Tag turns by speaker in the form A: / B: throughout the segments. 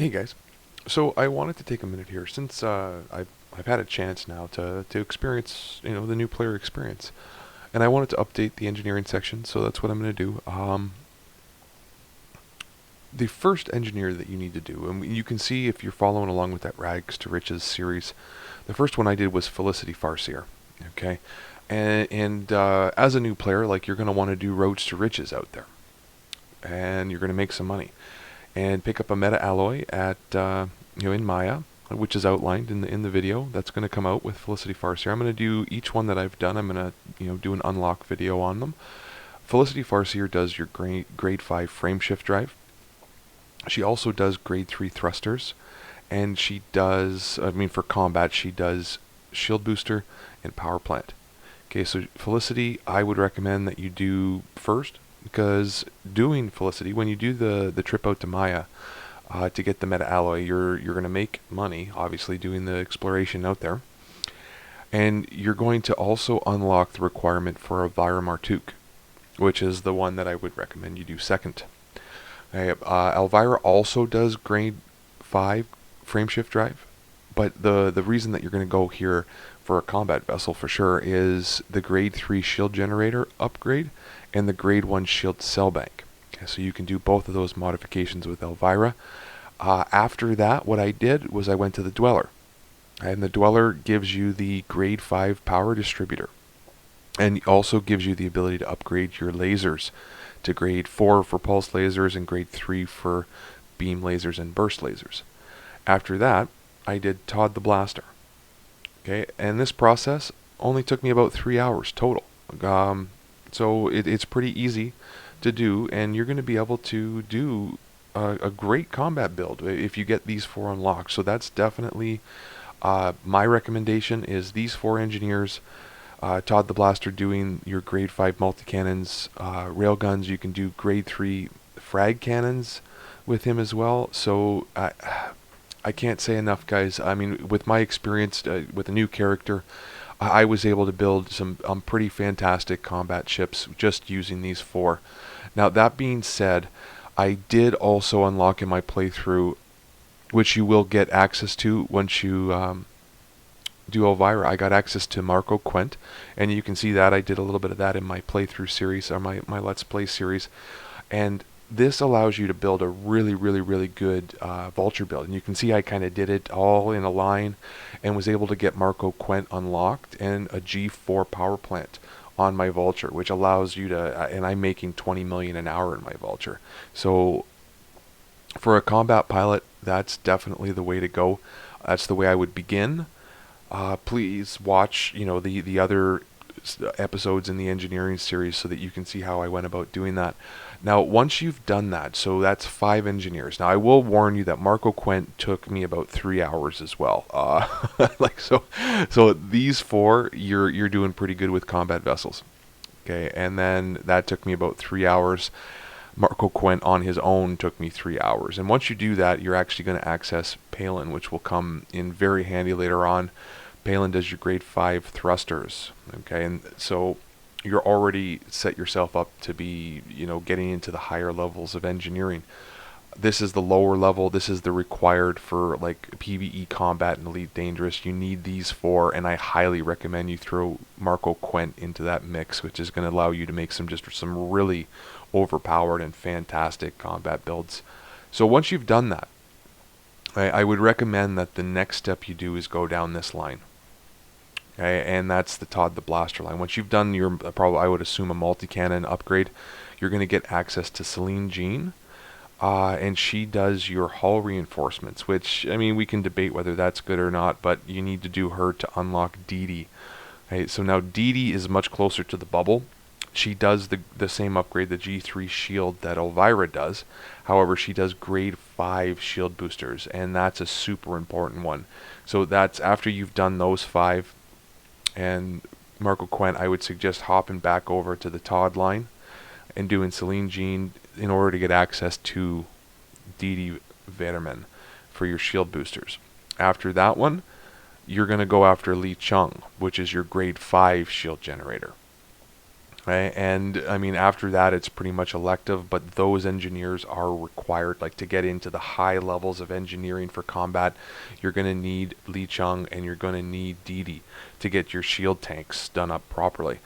A: Hey guys, so I wanted to take a minute here since I've had a chance now to experience the new player experience, and I wanted to update the engineering section. So that's what I'm going to do. The first engineer that you need to do, and you can see if you're following along with that Rags to Riches series, the first one I did was Felicity Farseer. Okay, and as a new player, like you're going to want to do Roads to Riches out there, and you're going to make some money and pick up a meta alloy at in Maya, which is outlined in the video that's going to come out with Felicity Farseer. I'm going to do each one that I've done. I'm going to do an unlock video on them. Felicity Farseer does your grade 5 frame shift drive. She also does grade 3 thrusters, and she does, for combat, she does shield booster and power plant. Okay, so Felicity, I would recommend that you do first, because doing Felicity, when you do the trip out to Maya to get the meta alloy, you're going to make money, obviously, doing the exploration out there. And you're going to also unlock the requirement for Elvira Martuk, which is the one that I would recommend you do second. Elvira also does grade 5 frameshift drive, but the reason that you're going to go here for a combat vessel for sure is the grade 3 shield generator upgrade and the grade 1 shield cell bank. Okay, so you can do both of those modifications with Elvira. After that, what I did was I went to the Dweller, and the Dweller gives you the grade 5 power distributor, and also gives you the ability to upgrade your lasers to grade 4 for pulse lasers and grade 3 for beam lasers and burst lasers. After that, I did Todd the Blaster. Okay, and this process only took me about 3 hours total. So it's pretty easy to do, and you're going to be able to do a great combat build if you get these 4 unlocked. So that's definitely my recommendation is these 4 engineers. Todd the Blaster doing your grade 5 multi-cannons, railguns. You can do grade 3 frag cannons with him as well. So I can't say enough, guys. I mean, with my experience with a new character, I was able to build some pretty fantastic combat ships just using these 4. Now, that being said, I did also unlock in my playthrough, which you will get access to once you do Elvira. I got access to Marco Quent, and you can see that I did a little bit of that in my playthrough series, or my Let's Play series. And this allows you to build a really good vulture build, and you can see I kind of did it all in a line and was able to get Marco Quent unlocked and a G4 power plant on my vulture, which allows you to and I'm making 20 million an hour in my vulture. So for a combat pilot, that's definitely the way to go. That's the way I would begin. Please watch the other episodes in the engineering series so that you can see how I went about doing that. Now, once you've done that, so that's 5 engineers. Now, I will warn you that Marco Quent took me about 3 hours as well. So these 4, you're doing pretty good with combat vessels. Okay, and then that took me about 3 hours. Marco Quent on his own took me 3 hours. And once you do that, you're actually going to access Palin, which will come in very handy later on. Palin does your grade 5 thrusters. Okay, and so you're already set yourself up to be, getting into the higher levels of engineering. This is the lower level. This is the required for like PvE combat and Elite Dangerous. You need these 4, and I highly recommend you throw Marco Quent into that mix, which is going to allow you to make some really overpowered and fantastic combat builds. So once you've done that, I would recommend that the next step you do is go down this line. Okay, and that's the Todd the Blaster line. Once you've done your, probably I would assume, a multi-cannon upgrade, you're going to get access to Celine Jean, and she does your hull reinforcements, which, I mean, we can debate whether that's good or not, but you need to do her to unlock Dee Dee. Okay, so now Dee Dee is much closer to the bubble. She does the same upgrade, the G3 shield, that Elvira does. However, she does grade 5 shield boosters, and that's a super important one. So that's after you've done those 5 and Marco Quent, I would suggest hopping back over to the Todd line and doing Celine Jean in order to get access to Dee Dee Vetterman for your shield boosters. After that one, you're going to go after Li Chung, which is your grade 5 shield generator. right? And I mean, after that, it's pretty much elective, but those engineers are required, like to get into the high levels of engineering for combat. You're going to need Lee Chung and you're going to need Didi to get your shield tanks done up properly.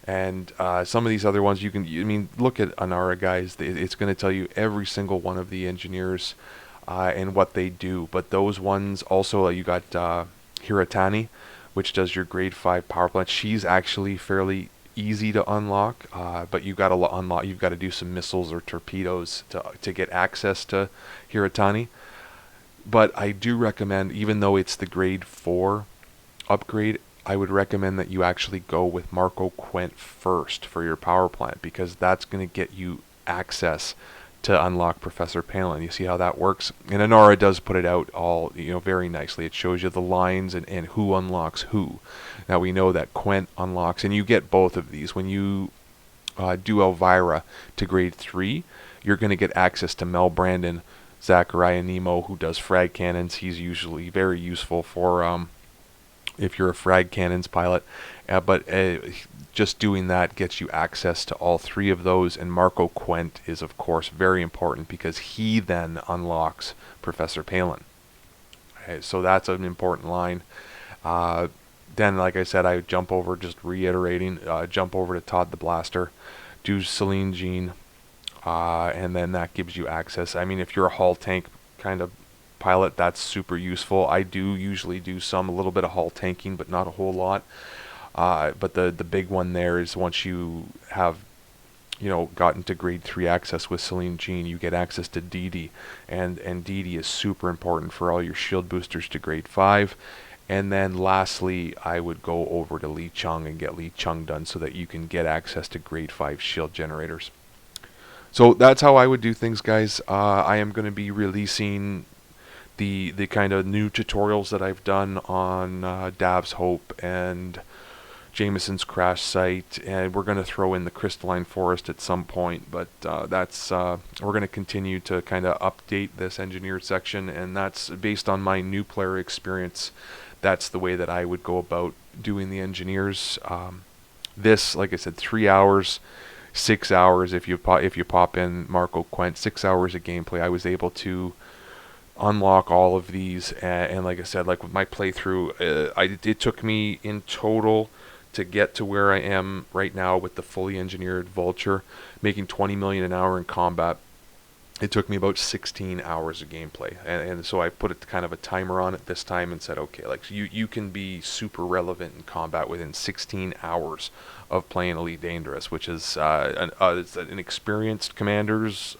A: And some of these other ones, I mean, look at Anara, guys. It's going to tell you every single one of the engineers and what they do. But those ones also, you got Hiratani, which does your grade 5 power plant. She's actually fairly easy to unlock, but you got to unlock. You've got to do some missiles or torpedoes to get access to Hiratani. But I do recommend, even though it's the grade 4 upgrade, I would recommend that you actually go with Marco Quent first for your power plant, because that's going to get you access to unlock Professor Palin. You see how that works? And Anara does put it out all, very nicely. It shows you the lines and who unlocks who. Now we know that Quent unlocks, and you get both of these. When you do Elvira to grade 3, you're going to get access to Mel Brandon, Zachariah Nemo, who does frag cannons. He's usually very useful for if you're a frag cannons pilot. But just doing that gets you access to all 3 of those, and Marco Quent is of course very important because he then unlocks Professor Palin. Okay, so that's an important line. Then, like I said, I jump over, just reiterating, jump over to Todd the Blaster, do Celine Jean, and then that gives you access. I mean, if you're a hull tank kind of pilot, that's super useful. I do usually do a little bit of hull tanking, but not a whole lot. But the big one there is once you have gotten to grade 3 access with Celine Jean, you get access to Didi, and Didi is super important for all your shield boosters to grade 5. And then lastly, I would go over to Lee Chung and get Lee Chung done so that you can get access to grade 5 shield generators. So that's how I would do things, guys. I am going to be releasing the kind of new tutorials that I've done on Dav's Hope and Jameson's crash site, and we're going to throw in the Crystalline Forest at some point, but we're going to continue to kind of update this engineer section, and that's based on my new player experience. That's the way that I would go about doing the engineers. This, like I said, 3 hours, 6 hours if you pop in Marco Quent, 6 hours of gameplay. I was able to unlock all of these, and like I said, like with my playthrough, it took me in total to get to where I am right now with the fully engineered Vulture, making 20 million an hour in combat. It took me about 16 hours of gameplay, and so I put kind of a timer on it this time and said, okay, like you can be super relevant in combat within 16 hours of playing Elite Dangerous, which is it's an experienced commander's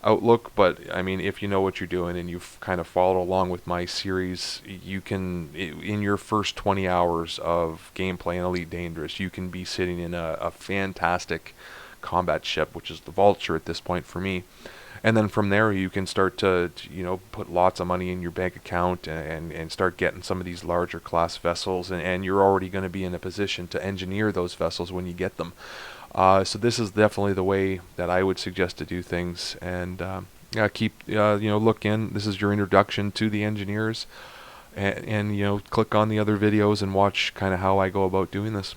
A: outlook. But I mean, if you know what you're doing and you've kind of followed along with my series, you can, in your first 20 hours of gameplay in Elite Dangerous, you can be sitting in a fantastic combat ship, which is the Vulture at this point for me. And then from there you can start to put lots of money in your bank account and start getting some of these larger class vessels, and you're already going to be in a position to engineer those vessels when you get them. So this is definitely the way that I would suggest to do things, and look in. This is your introduction to the engineers, and click on the other videos and watch kind of how I go about doing this.